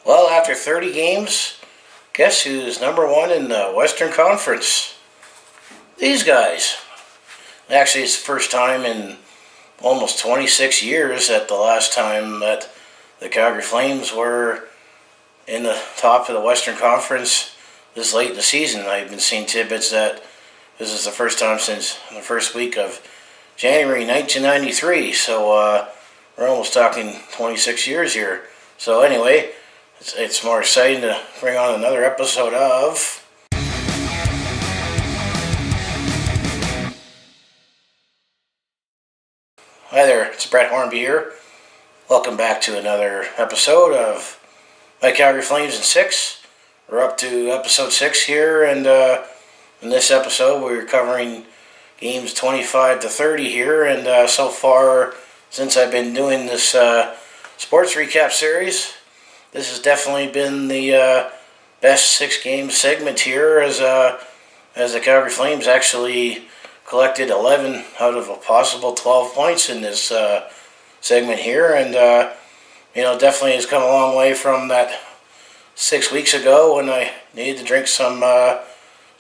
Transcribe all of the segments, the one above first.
Well, after 30 games, guess who's number one in the Western Conference? These guys. Actually, it's the first time in almost 26 years that the last time that the Calgary Flames were in the top of the Western Conference this late in the season. I've been seeing tidbits that this is the first time since the first week of January 1993. So we're almost talking 26 years here. So anyway, it's more exciting to bring on another episode of Hi there, it's Brett Hornby here. Welcome back to another episode of My Calgary Flames in 6. We're up to episode 6 here, and in this episode we're covering games 25 to 30 here, and so far since I've been doing this sports recap series, this has definitely been the best 6-game segment here as the Calgary Flames actually collected 11 out of a possible 12 points in this segment here, and definitely has come a long way from that 6 weeks ago when I needed to drink some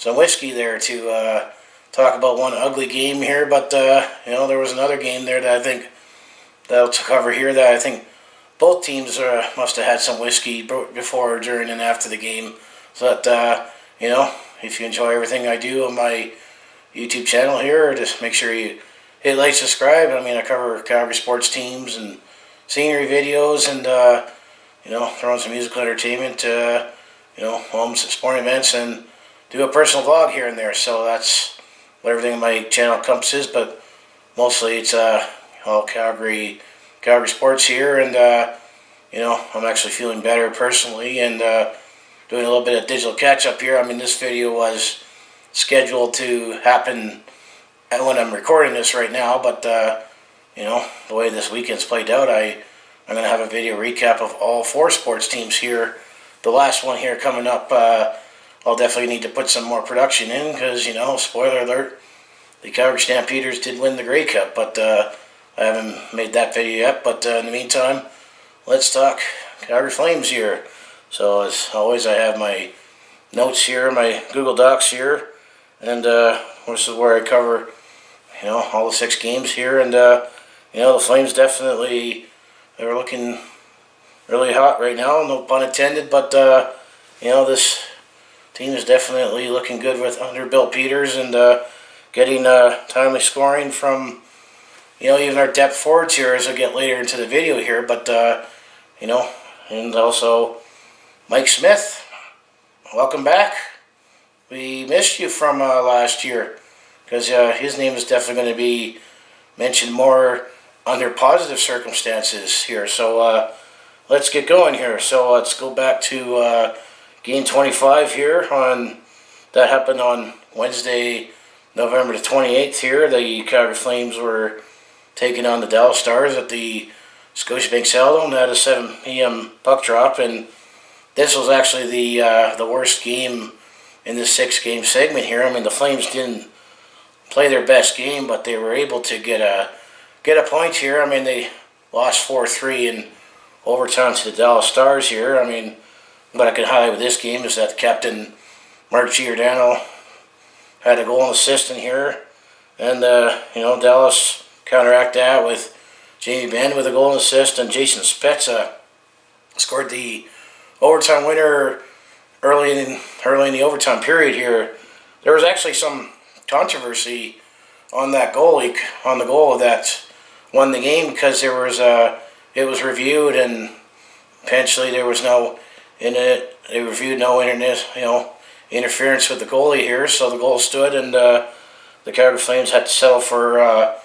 whiskey there to talk about one ugly game here. But there was another game there that I think that'll cover here that I think both teams must have had some whiskey before, during, and after the game. So that if you enjoy everything I do on my YouTube channel here, just make sure you hit like, subscribe. I mean, I cover Calgary sports teams and scenery videos, and throw in some musical entertainment, homes, sporting events, and do a personal vlog here and there. So that's what everything on my channel encompasses, but mostly it's all Calgary sports here, and I'm actually feeling better personally, and doing a little bit of digital catch up here. I mean, this video was scheduled to happen when I'm recording this right now, but the way this weekend's played out, I'm going to have a video recap of all 4 sports teams here. The last one here coming up, I'll definitely need to put some more production in because, spoiler alert, the Calgary Stampeders did win the Grey Cup, but I haven't made that video yet. But in the meantime, let's talk Calgary Flames here. So as always, I have my notes here, my Google Docs here, and this is where I cover all the 6 games here, and the Flames definitely, they're looking really hot right now, no pun intended, but this team is definitely looking good under Bill Peters, and getting timely scoring from even our depth forwards here as I get later into the video here, but and also Mike Smith, welcome back. We missed you from last year, because his name is definitely going to be mentioned more under positive circumstances here. So let's get going here. So let's go back to game 25 here. That happened on Wednesday, November the 28th here. The Calgary Flames were taking on the Dallas Stars at the Scotiabank Saddledome. Had a 7 p.m. puck drop, and this was actually the worst game in this 6-game segment here. I mean, the Flames didn't play their best game, but they were able to get a point here. I mean, they lost 4-3 in overtime to the Dallas Stars here. I mean, what I can highlight with this game is that Captain Mark Giordano had a goal and assist in here, and Dallas counteracted that with Jamie Benn with a goal and assist, and Jason Spezza scored the overtime winner early in the overtime period here. There was actually some controversy on that goal, on the goal that won the game, because it was reviewed, and eventually there was no interference with the goalie here, so the goal stood, and the Calgary Flames had to settle for a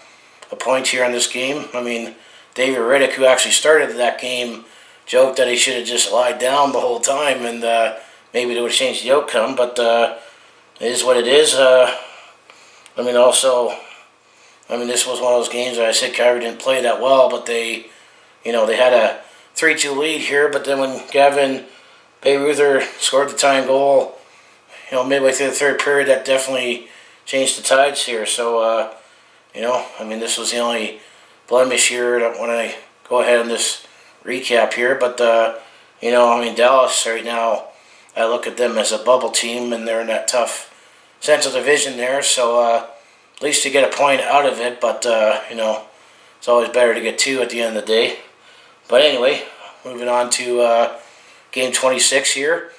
point here in this game. I mean, David Riddick, who actually started that game, joked that he should have just lied down the whole time, and maybe it would have changed the outcome, but it is what it is. This was one of those games where I said Calgary didn't play that well, but they had a 3-2 lead here, but then when Gavin Bayreuther scored the tying goal, midway through the third period, that definitely changed the tides here. So, this was the only blemish here when I go ahead on this recap here, but, Dallas right now, I look at them as a bubble team, and they're in that tough Central Division there. So at least you get a point out of it, but it's always better to get two at the end of the day. But anyway, moving on to Game 26 here.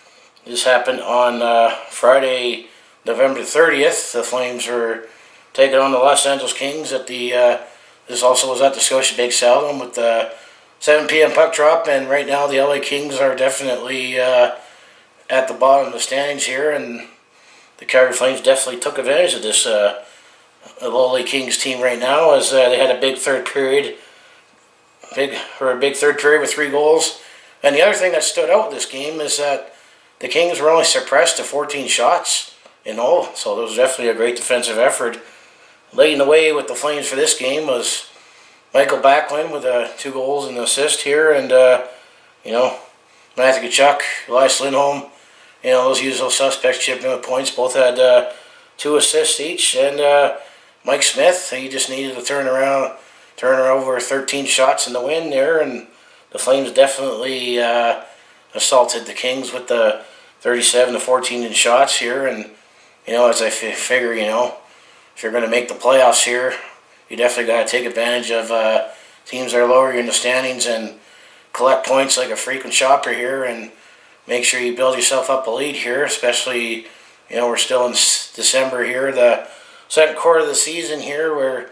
This happened on Friday, November 30th. The Flames were taking on the Los Angeles Kings at the. This also was at the Scotiabank Saddledome with the 7 p.m. puck drop, and right now the LA Kings are definitely at the bottom of the standings here, and the Calgary Flames definitely took advantage of this LA Kings team right now, as they had a big third period, a big third period with 3 goals. And the other thing that stood out in this game is that the Kings were only suppressed to 14 shots in all, so it was definitely a great defensive effort. Leading the way with the Flames for this game was Michael Backlund with 2 goals and an assist here, and Matthew Tkachuk, Elias Lindholm, those usual suspects chipped in with points. Both had 2 assists each, and Mike Smith, he just needed to turn over 13 shots in the win there, and the Flames definitely assaulted the Kings with the 37 to 14 in shots here, and as I figure, if you're going to make the playoffs here, you definitely got to take advantage of teams that are lower in the standings and collect points like a frequent shopper here, and make sure you build yourself up a lead here, especially, we're still in December here, the second quarter of the season here, where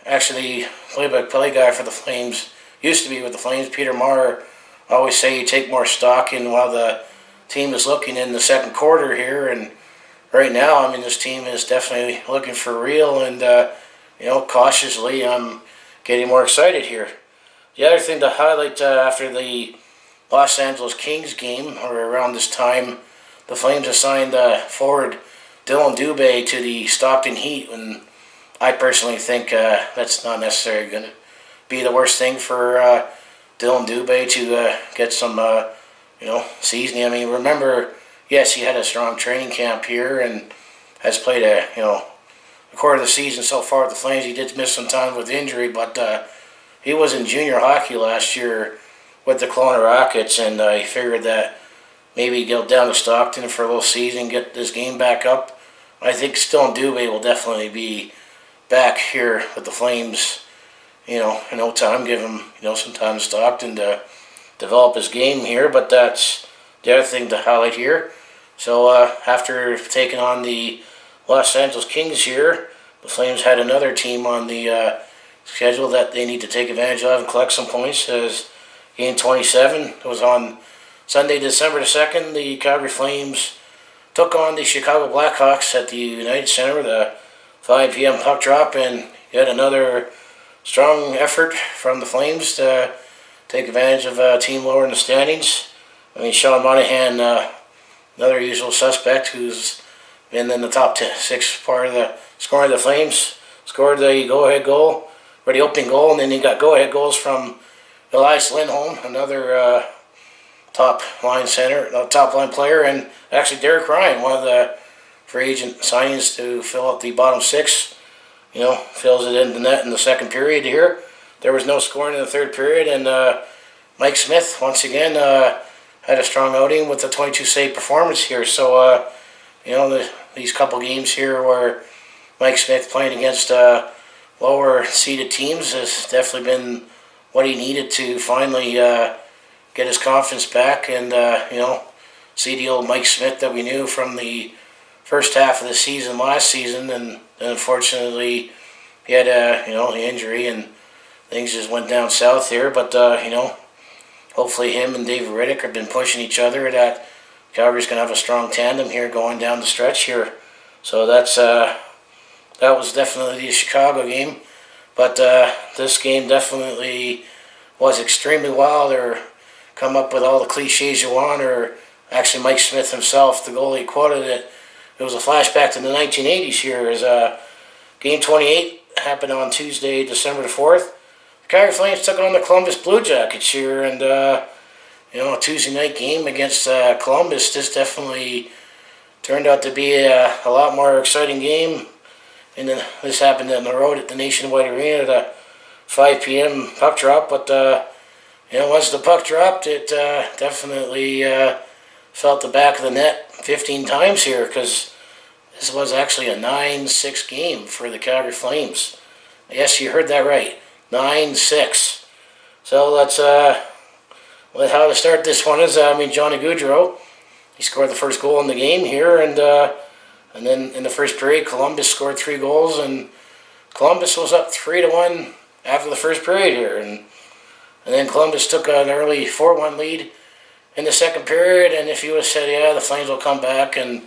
actually play-by-play guy for the Flames, used to be with the Flames, Peter Maher, always say you take more stock in while the team is looking in the second quarter here, and right now, this team is definitely looking for real, and, cautiously, I'm getting more excited here. The other thing to highlight after the Los Angeles Kings game, or around this time, the Flames assigned forward Dylan Dubé to the Stockton Heat, and I personally think that's not necessarily going to be the worst thing for Dylan Dubé to get some, seasoning. Remember, yes, he had a strong training camp here and has played a quarter of the season so far with the Flames. He did miss some time with injury, but he was in junior hockey last year with the Kelowna Rockets, and he figured that maybe go down to Stockton for a little season, get this game back up. I think Dylan Dubé will definitely be back here with the Flames, in no time. Give him, some time to Stockton to develop his game here, but that's the other thing to highlight here. So after taking on the Los Angeles Kings here, the Flames had another team on the schedule that they need to take advantage of and collect some points. As Game 27 was on Sunday, December 2nd, the Calgary Flames took on the Chicago Blackhawks at the United Center with a 5 p.m. puck drop, and yet another strong effort from the Flames to take advantage of a team lower in the standings. Sean Monahan, another usual suspect who's been in the top 6 part of the scoring of the Flames, scored the go-ahead goal, or the opening goal, and then he got go-ahead goals from Elias Lindholm, another top line player, and actually Derek Ryan, one of the free agent signings to fill up the bottom 6, fills it in the net in the second period here. There was no scoring in the third period, and Mike Smith, once again, had a strong outing with a 22-save performance here. So, these couple games here where Mike Smith playing against lower-seeded teams has definitely been what he needed to finally get his confidence back and, see the old Mike Smith that we knew from the first half of the season last season. And unfortunately, he had the injury and things just went down south here. But, hopefully him and David Riddick have been pushing each other. That Calgary's going to have a strong tandem here going down the stretch here. So that was definitely the Chicago game. But this game definitely was extremely wild, or come up with all the cliches you want, or actually Mike Smith himself, the goalie, quoted it. It was a flashback to the 1980s here, as Game 28 happened on Tuesday, December the 4th. The Calgary Flames took on the Columbus Blue Jackets here, and a Tuesday night game against Columbus. This definitely turned out to be a lot more exciting game. And then this happened on the road at the Nationwide Arena at a 5 p.m. puck drop. But once the puck dropped, it definitely felt the back of the net 15 times here, because this was actually a 9-6 game for the Calgary Flames. Yes, you heard that right. 9-6. So let's how to start this one is Johnny Gaudreau. He scored the first goal in the game here, and then in the first period, Columbus scored 3 goals, and Columbus was up 3-1 after the first period here, and then Columbus took an early 4-1 lead in the second period. And if you would have said, yeah, the Flames will come back and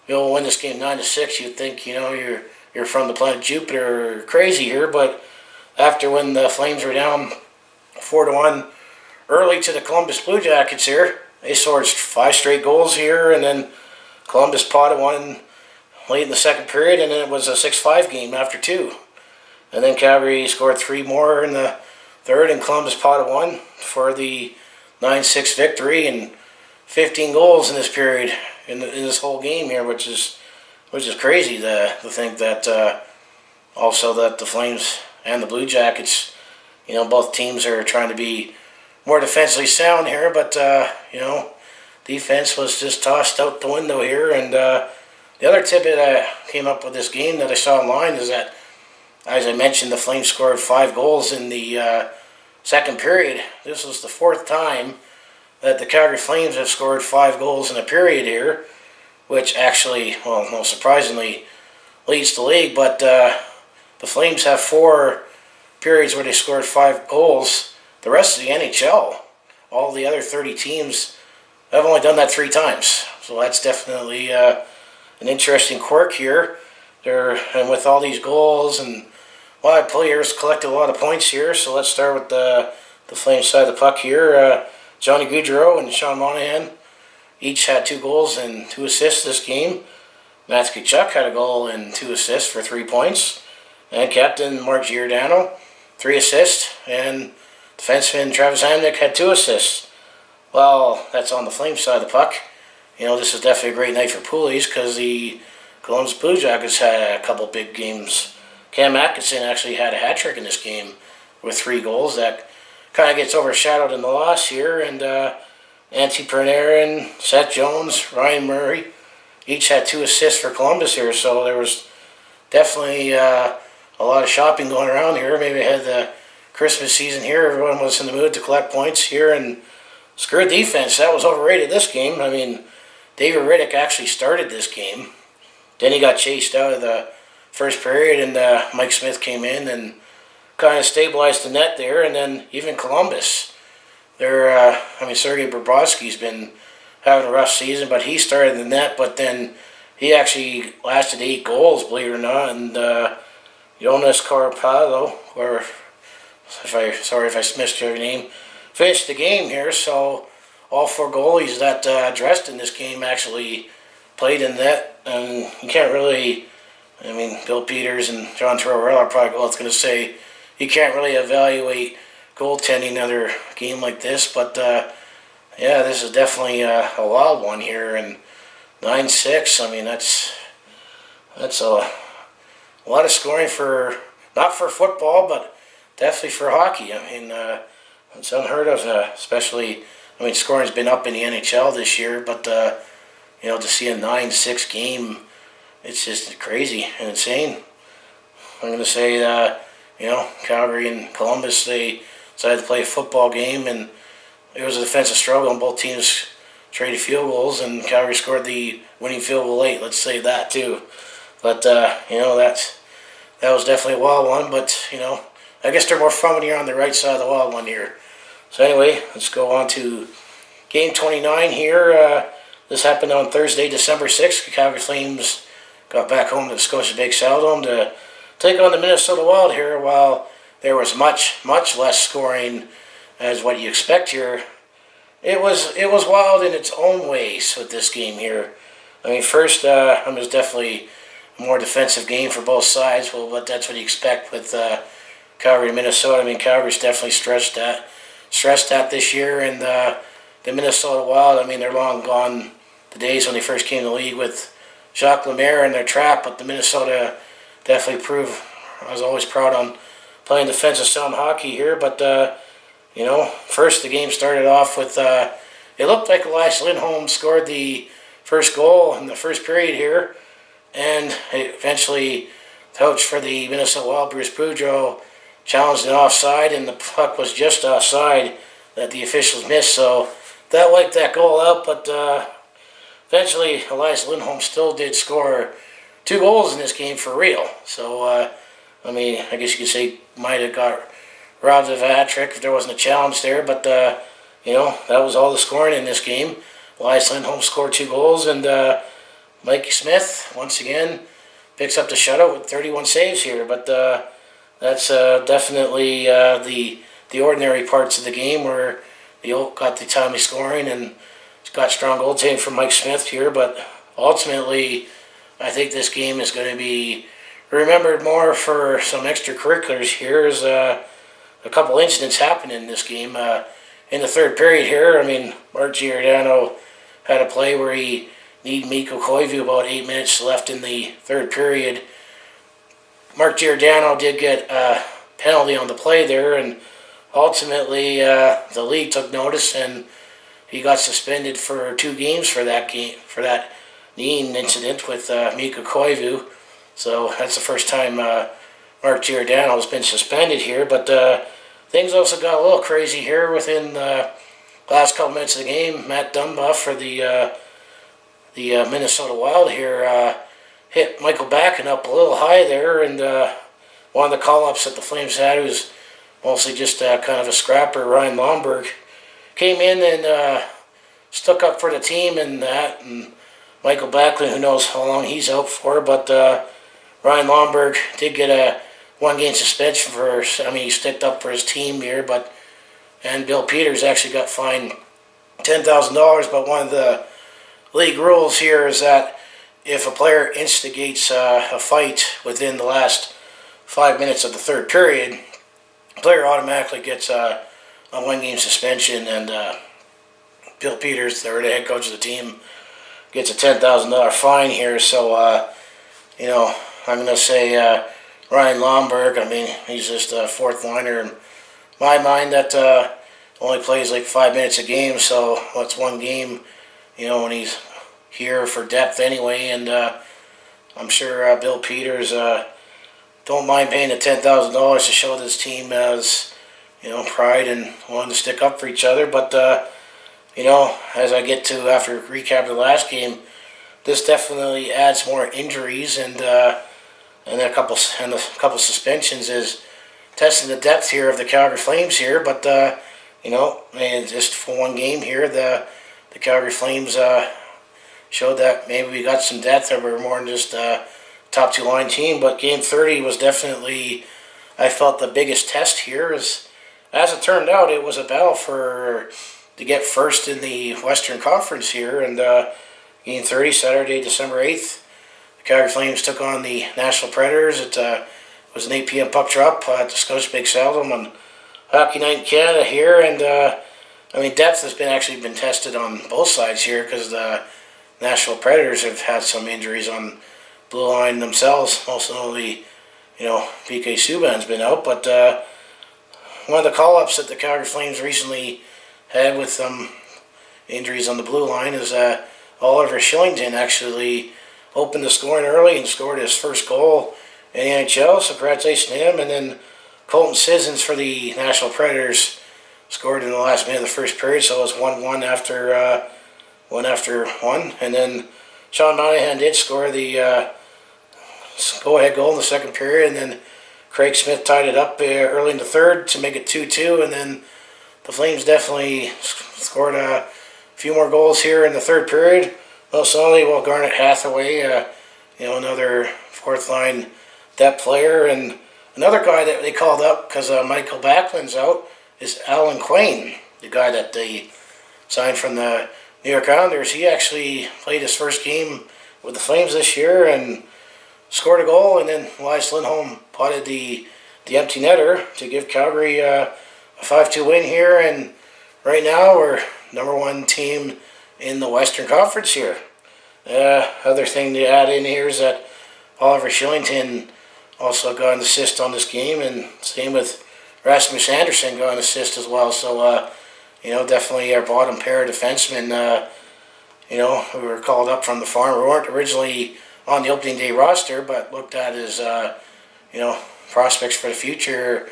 you'll win this game 9-6, you'd think you're from the planet Jupiter, crazy here. But after, when the Flames were down 4-1 early to the Columbus Blue Jackets here, they scored 5 straight goals here, and then Columbus potted one late in the second period, and then it was a 6-5 game after 2. And then Calgary scored 3 more in the third, and Columbus potted one for the 9-6 victory, and 15 goals in this period, in this whole game here, which is crazy to think that also that the Flames and the Blue Jackets, both teams are trying to be more defensively sound here, but defense was just tossed out the window here. And the other tidbit I came up with this game that I saw online is that, as I mentioned, the Flames scored 5 goals in the second period. This was the 4th time that the Calgary Flames have scored 5 goals in a period here, which actually, well, no surprisingly, leads the league. But the Flames have 4 periods where they scored 5 goals. The rest of the NHL, all the other 30 teams, have only done that 3 times. So that's definitely an interesting quirk here. And with all these goals, and a lot of players collected a lot of points here. So let's start with the Flames side of the puck here. Johnny Gaudreau and Sean Monahan each had 2 goals and 2 assists this game. Matt Tkachuk had a goal and 2 assists for 3 points. And captain Mark Giordano, 3 assists. And defenseman Travis Hamonic had 2 assists. Well, that's on the Flames side of the puck. This is definitely a great night for Poolies, because the Columbus Blue Jackets had a couple big games. Cam Atkinson actually had a hat trick in this game with 3 goals. That kind of gets overshadowed in the loss here. And Antti Panarin, Seth Jones, Ryan Murray each had 2 assists for Columbus here. So there was definitely a lot of shopping going around here. Maybe ahead of the Christmas season here, everyone was in the mood to collect points here. And screw defense, that was overrated this game. David Riddick actually started this game. Then he got chased out of the first period, and Mike Smith came in and kind of stabilized the net there. And then even Columbus, Sergei Bobrovsky's been having a rough season, but he started the net, but then he actually lasted 8 goals, believe it or not. And Jonas Korpalo, or sorry if I missed your name, finished the game here. So all 4 goalies that dressed in this game actually played in net, and you can't really, Bill Peters and John Tortorella are probably both going to say you can't really evaluate goaltending another game like this, but this is definitely a wild one here. And 9-6, that's a lot of scoring for, not for football, but definitely for hockey. It's unheard of, especially, scoring's been up in the NHL this year, but to see a 9-6 game, it's just crazy and insane. I'm going to say, Calgary and Columbus, they decided to play a football game, and it was a defensive struggle, and both teams traded field goals, and Calgary scored the winning field goal late. Let's say that too. But that was definitely a wild one. But I guess they're more fun when you're on the right side of the wild one here. So anyway, let's go on to game 29 here. This happened on Thursday, December 6th. The Calgary Flames got back home to the Scotiabank Saddledome to take on the Minnesota Wild here. While there was much less scoring as what you expect here, it was wild in its own ways with this game here. First, it was definitely a more defensive game for both sides. Well, but that's what you expect with Calgary, Minnesota. Calgary's definitely stressed that this year, and the Minnesota Wild, they're long gone the days when they first came to the league with Jacques Lemaire and their trap, but the Minnesota definitely proved, I was always proud on playing defensive sound hockey here, but First the game started off with, it looked like Elias Lindholm scored the first goal in the first period here, and eventually the coach for the Minnesota Wild, Bruce Boudreau, challenged an offside, and the puck was just offside that the officials missed, so that wiped that goal out, but eventually Elias Lindholm still did score 2 goals in this game for real. So, I guess you could say might have got robbed of a hat trick if there wasn't a challenge there, but, that was all the scoring in this game. Elias Lindholm scored 2 goals, and Mike Smith, once again, picks up the shutout with 31 saves here, but that's definitely the ordinary parts of the game where the got the timely scoring and got strong goaltending from Mike Smith here, but ultimately I think this game is going to be remembered more for some extracurriculars here. As a couple incidents happened in this game. In the third period here, Mark Giordano had a play where he needed Mikko Koivu about 8 minutes left in the third period. Mark Giordano did get a penalty on the play there, and ultimately the league took notice and he got suspended for 2 games for that kneeing incident with Mikko Koivu. So that's the first time Mark Giordano has been suspended here, but things also got a little crazy here within the last couple minutes of the game. Matt Dunbar for the Minnesota Wild here hit Michael Backen up a little high there, and one of the call-ups that the Flames had, who was mostly just kind of a scrapper, Ryan Lomberg, came in and stuck up for the team and that, and Michael Backlund, who knows how long he's out for, but Ryan Lomberg did get a 1-game suspension for, he sticked up for his team here, and Bill Peters actually got fined $10,000, but one of the league rules here is that if a player instigates a fight within the last 5 minutes of the third period, the player automatically gets a 1-game suspension, and Bill Peters, the head coach of the team, gets a $10,000 fine here. So, I'm going to say Ryan Lomberg, he's just a fourth liner in my mind that only plays like 5 minutes a game, so that's 1 game, when he's here for depth anyway, and I'm sure Bill Peters don't mind paying the $10,000 to show this team as, pride and wanting to stick up for each other, but as I get to after recap the last game, this definitely adds more injuries and a couple suspensions is testing the depth here of the Calgary Flames here. But just for 1 game here, the Calgary Flames showed that maybe we got some depth, or we're more than just a top 2 line team. But game 30 was definitely, I felt, the biggest test here. As it turned out, it was a battle to get first in the Western Conference here, and game 30, Saturday, December 8th, the Calgary Flames took on the Nashville Predators. It was an 8 p.m. puck drop at the Scotiabank Saddledome on Hockey Night in Canada here, and depth has been tested on both sides here, because the Nashville Predators have had some injuries on blue line themselves, most notably, PK Subban's been out, but one of the call-ups that the Calgary Flames recently had with some injuries on the blue line is Oliver Shillington actually opened the scoring early and scored his first goal in the NHL, so congratulations to him. And then Colton Sissons for the Nashville Predators scored in the last minute of the first period, so it was 1-1 after 1. And then Sean Monahan did score the go-ahead goal in the second period, and then Craig Smith tied it up early in the third to make it 2-2, and then the Flames definitely scored a few more goals here in the third period. Most only, Garnet Hathaway, another fourth line depth player, and another guy that they called up because Michael Backlund's out is Alan Quain, the guy that they signed from the New York Islanders. He actually played his first game with the Flames this year and scored a goal, and then Elias Lindholm potted the empty netter to give Calgary a 5-2 win here, and right now we're number 1 team in the Western Conference here. Other thing to add in here is that Oliver Shillington also got an assist on this game, and same with Rasmus Anderson got an assist as well. So, definitely our bottom pair of defensemen, who were called up from the farm. We weren't originally on the opening day roster, but looked at as, prospects for the future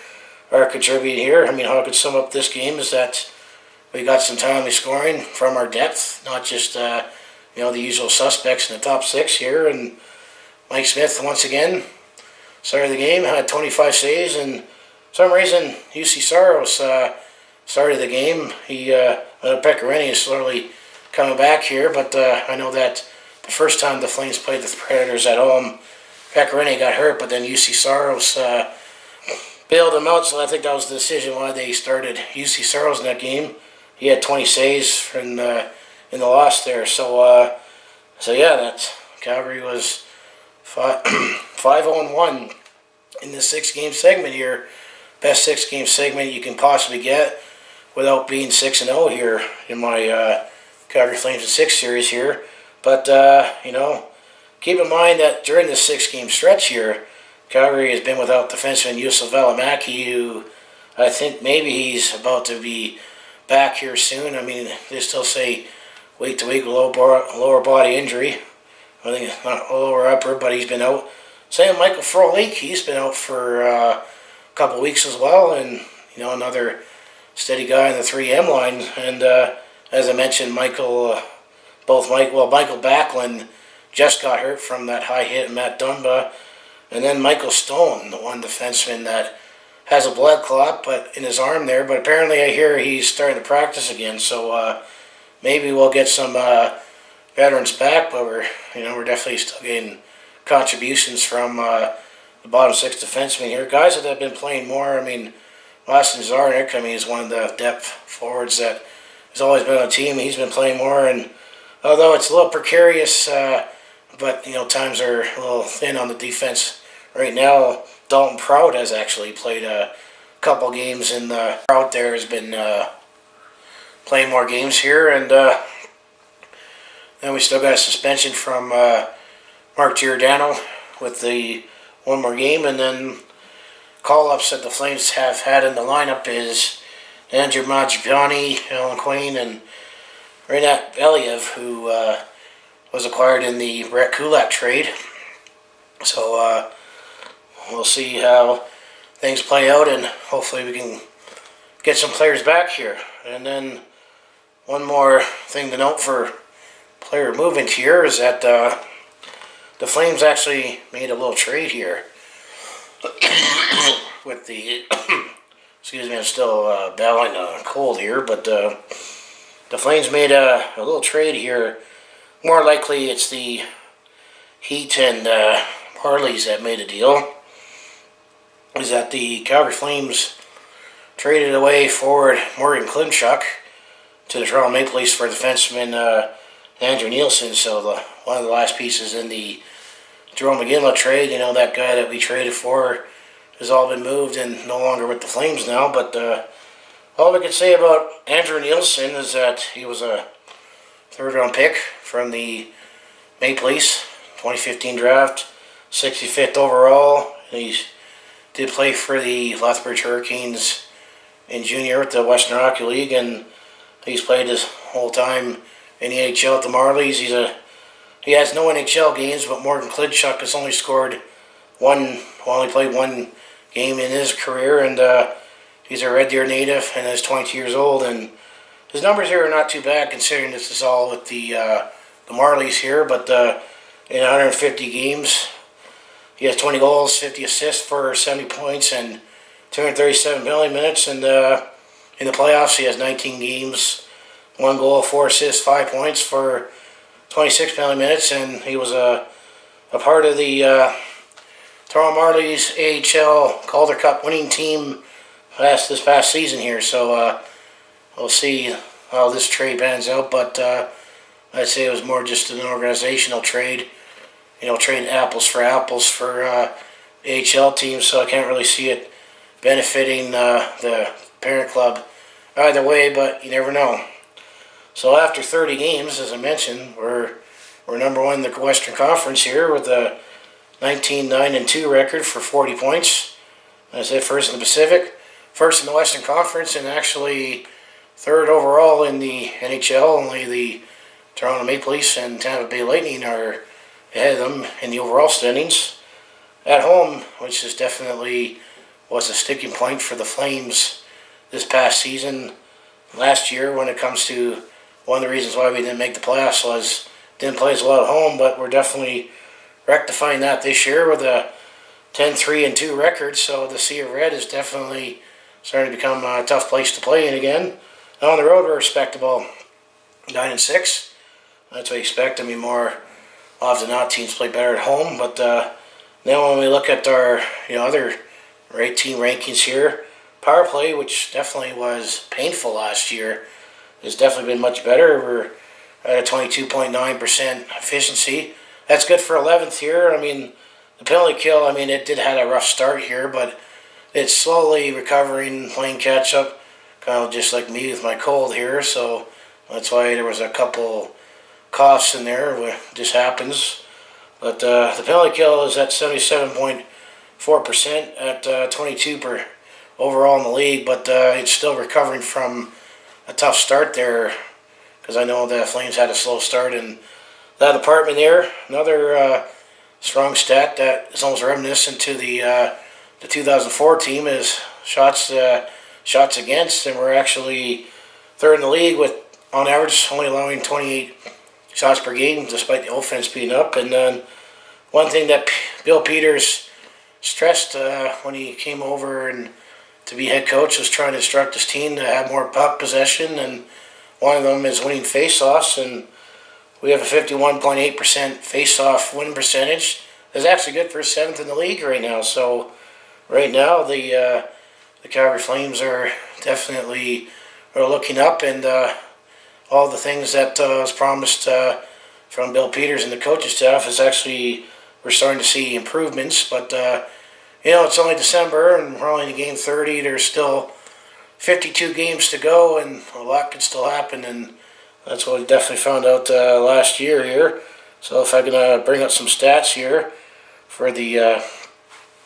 are contributing here. I mean, how I could sum up this game is that we got some timely scoring from our depth, not just, the usual suspects in the top six here. And Mike Smith, once again, started the game, had 25 saves, and for some reason, UC Saros started the game. Pecorino is slowly coming back here, but I know that the first time the Flames played the Predators at home, Pecorino got hurt, but then UC Saros bailed him out, so I think that was the decision why they started UC Saros in that game. He had 20 saves in the loss there, so that Calgary was 5-0-1 in the 6-game segment here. Best 6-game segment you can possibly get without being 6-0 here in my Calgary Flames in 6 series here. But, keep in mind that during this 6-game stretch here, Calgary has been without defenseman Yusuf Valimaki, who I think maybe he's about to be back here soon. I mean, they still say week to week lower body injury. I think it's not lower upper, but he's been out. Same Michael Frolik, he's been out for a couple weeks as well, and another steady guy in the 3M line. And as I mentioned, Michael Backlund just got hurt from that high hit, Matt Dunba, and then Michael Stone, the one defenseman that has a blood clot but in his arm there. But apparently, I hear he's starting to practice again, so maybe we'll get some veterans back. But we're definitely still getting contributions from the bottom 6 defensemen here. Guys that have been playing more. I mean, Austin Zarnik, is one of the depth forwards that has always been on the team. He's been playing more, and although it's a little precarious, but times are a little thin on the defense right now. Dalton Prout has actually played a couple games, and Prout there has been playing more games here, and then we still got a suspension from Mark Giordano with the one more game, and then call-ups that the Flames have had in the lineup is Andrew Mangiapane, Alan Quinn, and Renat Believ, who was acquired in the Brett Kulak trade. So we'll see how things play out, and hopefully we can get some players back here. And then one more thing to note for player movement here is that the Flames actually made a little trade here with the excuse me, I'm still battling a cold here, but the Flames made a little trade here. More likely it's the Heat and Marlies that made a deal. Is that the Calgary Flames traded away forward Morgan Klimchuk to the Toronto Maple Leafs for defenseman Andrew Nielsen. So one of the last pieces in the Jerome McGinley trade, that guy that we traded for, has all been moved and no longer with the Flames now. But all we can say about Andrew Nielsen is that he was a third-round pick from the Maple Leafs, 2015 draft, 65th overall. He did play for the Lethbridge Hurricanes in junior with the Western Hockey League, and he's played his whole time in the NHL at the Marlies. He has no NHL games, but Morgan Klimchuk has only scored one. Well, he played one game in his career, and he's a Red Deer native and is 22 years old. And his numbers here are not too bad considering this is all with the Marlies here. But in 150 games, he has 20 goals, 50 assists for 70 points, and 237 penalty minutes. And in the playoffs, he has 19 games, 1 goal, 4 assists, 5 points for 26 penalty minutes, and he was a part of the Toronto Marlies AHL Calder Cup winning team this past season here. So we'll see how this trade pans out, but I'd say it was more just an organizational trade, trading apples for AHL teams, so I can't really see it benefiting the parent club either way, but you never know. So after 30 games, as I mentioned, we're number one in the Western Conference here with a 19-9-2 record for 40 points. That's it, first in the Pacific. first in the Western Conference and actually third overall in the NHL. Only the Toronto Maple Leafs and Tampa Bay Lightning are ahead of them in the overall standings. At home, which is definitely was a sticking point for the Flames this past season. Last year, when it comes to one of the reasons why we didn't make the playoffs was didn't play as well at home, but we're definitely rectifying that this year with a 10-3-2 record. So the Sea of Red is definitely starting to become a tough place to play in again. Now on the road, we're respectable 9-6. That's what you expect. I mean, more often than not, teams play better at home. But now when we look at our other team rankings here, power play, which definitely was painful last year, has definitely been much better. We're at a 22.9% efficiency. That's good for 11th here. I mean, the penalty kill, I mean, it did have a rough start here, but it's slowly recovering, playing catch up, kind of just like me with my cold here. So that's why there was a couple coughs in there. It just happens. But the penalty kill is at 77.4% at 22 per overall in the league, but it's still recovering from a tough start there, because I know the Flames had a slow start in that department there. Another strong stat that is almost reminiscent to the 2004 team is shots against, and we're actually third in the league with, on average, only allowing 28 shots per game, despite the offense being up. And then one thing that Bill Peters stressed when he came over and to be head coach was trying to instruct his team to have more puck possession, and one of them is winning face-offs, and we have a 51.8% face-off win percentage. That's actually good for 7th in the league right now. So right now the Calgary Flames are definitely looking up, and all the things that was promised from Bill Peters and the coaching staff is actually, we're starting to see improvements. But it's only December and we're only in game 30. There's still 52 games to go, and a lot could still happen, and that's what we definitely found out last year here. So if I can bring up some stats here for the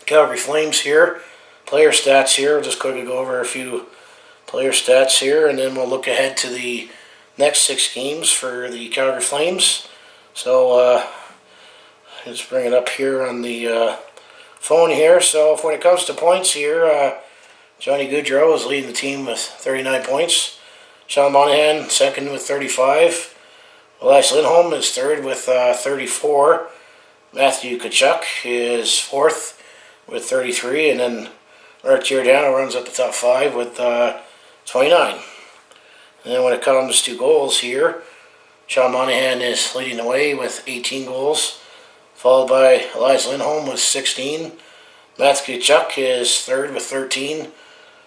Calgary Flames here, player stats here. We'll just quickly go over a few player stats here, and then we'll look ahead to the next 6 games for the Calgary Flames. So let's bring it up here on the phone here. So when it comes to points here, Johnny Gaudreau is leading the team with 39 points. Sean Monahan second with 35. Elias Lindholm is third with 34. Matthew Tkachuk is fourth with 33, and then Mark Giordano runs up the top 5 with 29. And then when it comes to goals here, Sean Monahan is leading the way with 18 goals, followed by Elias Lindholm with 16. Matthew Tkachuk is third with 13.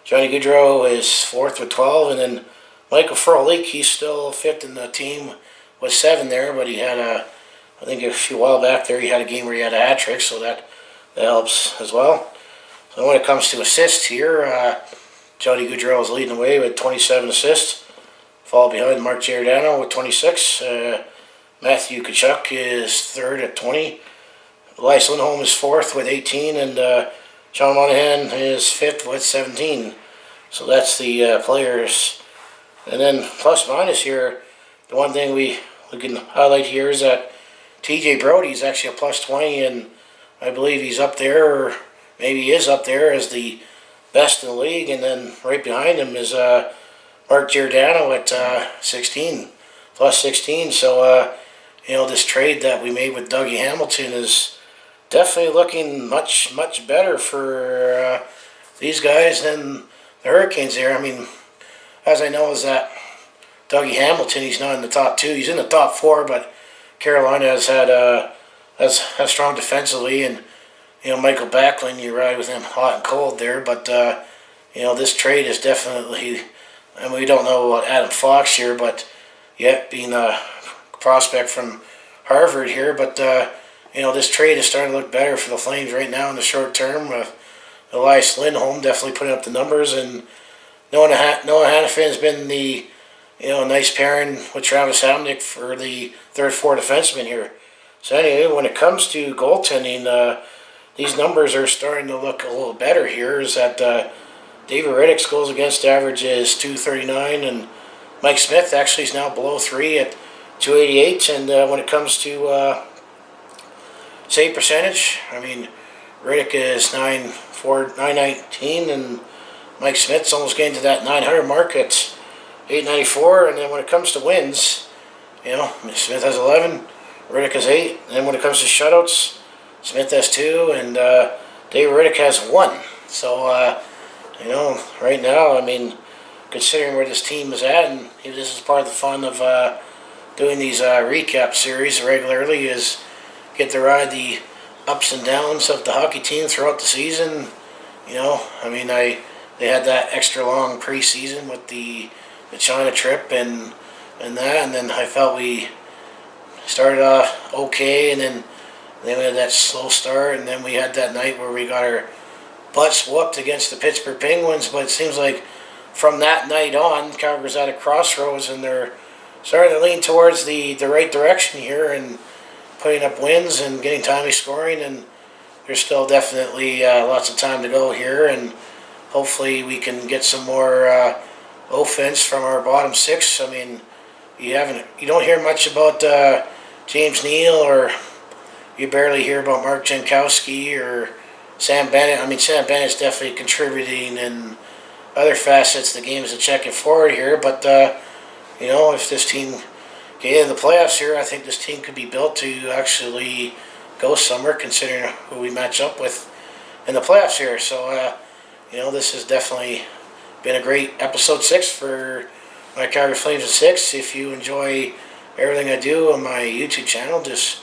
Johnny Gaudreau is fourth with 12, and then Michael Frolik, he's still fifth in the team with 7 there, but he had I think a few while back there, he had a game where he had a hat trick, so that helps as well. So when it comes to assists here, Johnny Gaudreau is leading the way with 27 assists, followed behind Mark Giordano with 26. Matthew Tkachuk is third at 20. Elias Lindholm is fourth with 18, and Sean Monahan is fifth with 17. So that's the players. And then plus minus here, the one thing we can highlight here is that TJ Brody is actually a plus 20, and I believe he's up there, or maybe he is up there as the best in the league. And then right behind him is Mark Giordano at 16, plus 16. So this trade that we made with Dougie Hamilton is definitely looking much better for these guys than the Hurricanes there. I mean, as I know is that Dougie Hamilton, he's not in the top 2. He's in the top 4, but Carolina has had has strong defensively, and Michael Backlund, you ride with him hot and cold there. But this trade is definitely, and we don't know about Adam Fox here, but yet being a prospect from Harvard here, but this trade is starting to look better for the Flames right now in the short term. Elias Lindholm definitely putting up the numbers, and Noah Hannafin has been the nice pairing with Travis Hamonic for the third, fourth defenseman here. So anyway, when it comes to goaltending, these numbers are starting to look a little better here. Is that David Riddick's goals against average is .239, and Mike Smith actually is now below 3 at .288. And when it comes to save percentage, I mean, Riddick is .919, and Mike Smith's almost getting to that 900 mark at .894. And then when it comes to wins, Smith has 11, Riddick has 8. And then when it comes to shutouts, Smith has 2, and David Riddick has 1. So, right now, I mean, considering where this team is at, and this is part of the fun of doing these recap series regularly, is get to ride the ups and downs of the hockey team throughout the season. They had that extra long preseason with the China trip and then I felt we started off okay, and then we had that slow start, and then we had that night where we got our butts whooped against the Pittsburgh Penguins. But it seems like from that night on, Calgary's at a crossroads, and they're starting to lean towards the right direction here and putting up wins and getting timely scoring, and there's still definitely lots of time to go here, and hopefully we can get some more offense from our bottom six. I mean, you don't hear much about James Neal, or you barely hear about Mark Jankowski or Sam Bennett. I mean, Sam Bennett's definitely contributing in other facets of the game as a checking forward here, but if this team get into the playoffs here, I think this team could be built to actually go somewhere, considering who we match up with in the playoffs here. So, this has definitely been a great episode 6 for my Calgary Flames in 6. If you enjoy everything I do on my YouTube channel, just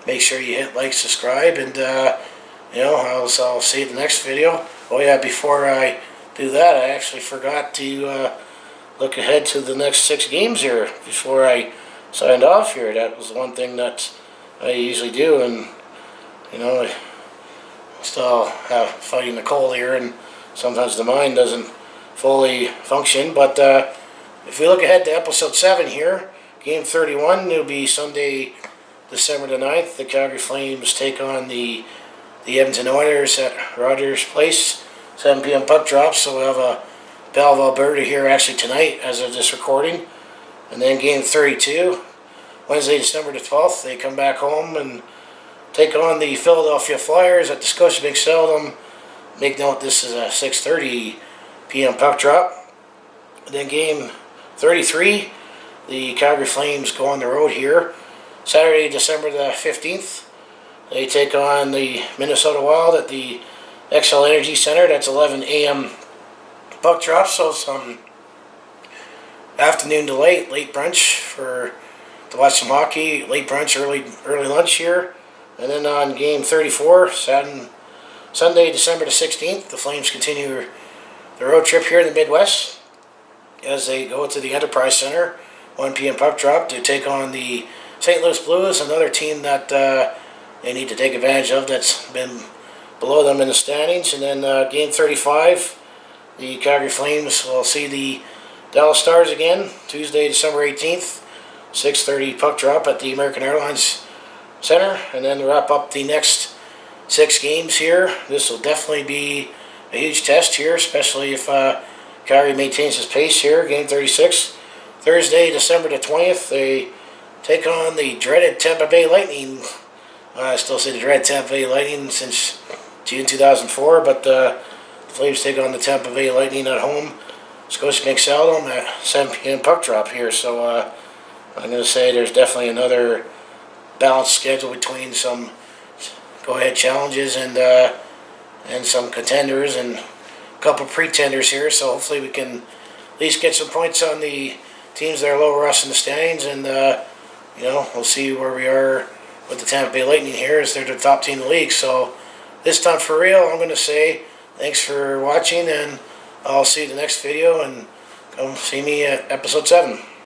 make sure you hit like, subscribe, and I'll see you in the next video. Oh yeah, before I do that, I actually forgot to look ahead to the next 6 games here before I signed off here. That was one thing that I usually do, and I still have fighting the cold here, and sometimes the mind doesn't fully function. But if we look ahead to episode 7 here, game 31, it'll be Sunday, December the 9th. The Calgary Flames take on the Edmonton Oilers at Rogers Place, 7 p.m. puck drop. So we'll have a Battle of Alberta here actually tonight as of this recording. And then game 32, Wednesday, December the 12th, they come back home and take on the Philadelphia Flyers at the Scotiabank Saddledome. Make note, this is a 6:30 p.m. puck drop. And then game 33, the Calgary Flames go on the road here. Saturday, December the 15th, they take on the Minnesota Wild at the XL Energy Center. That's 11 a.m. puck drop, so some afternoon to late brunch to watch some hockey, late brunch, early lunch here. And then on game 34, Sunday, December the 16th, the Flames continue their road trip here in the Midwest as they go to the Enterprise Center, 1 p.m. puck drop, to take on the St. Louis Blues, another team that they need to take advantage of that's been below them in the standings. And then game 35, the Calgary Flames will see the Dallas Stars again, Tuesday, December 18th, 6:30 puck drop at the American Airlines Center. And then to wrap up the next 6 games here, this will definitely be a huge test here, especially if Calgary maintains his pace here. Game 36, Thursday, December the 20th, they take on the dreaded Tampa Bay Lightning. I still say the dreaded Tampa Bay Lightning since June 2004, but the Flames take on the Tampa Bay Lightning at home, Scotiabank Saddledome at 7 p.m. puck drop here. So I'm going to say there's definitely another balanced schedule between some go-ahead challenges and some contenders and a couple pretenders here. So hopefully we can at least get some points on the teams that are lower us in the standings, and we'll see where we are with the Tampa Bay Lightning here, as they're the top team in the league. So this time for real, I'm going to say thanks for watching, and I'll see you in the next video, and come see me at episode 7.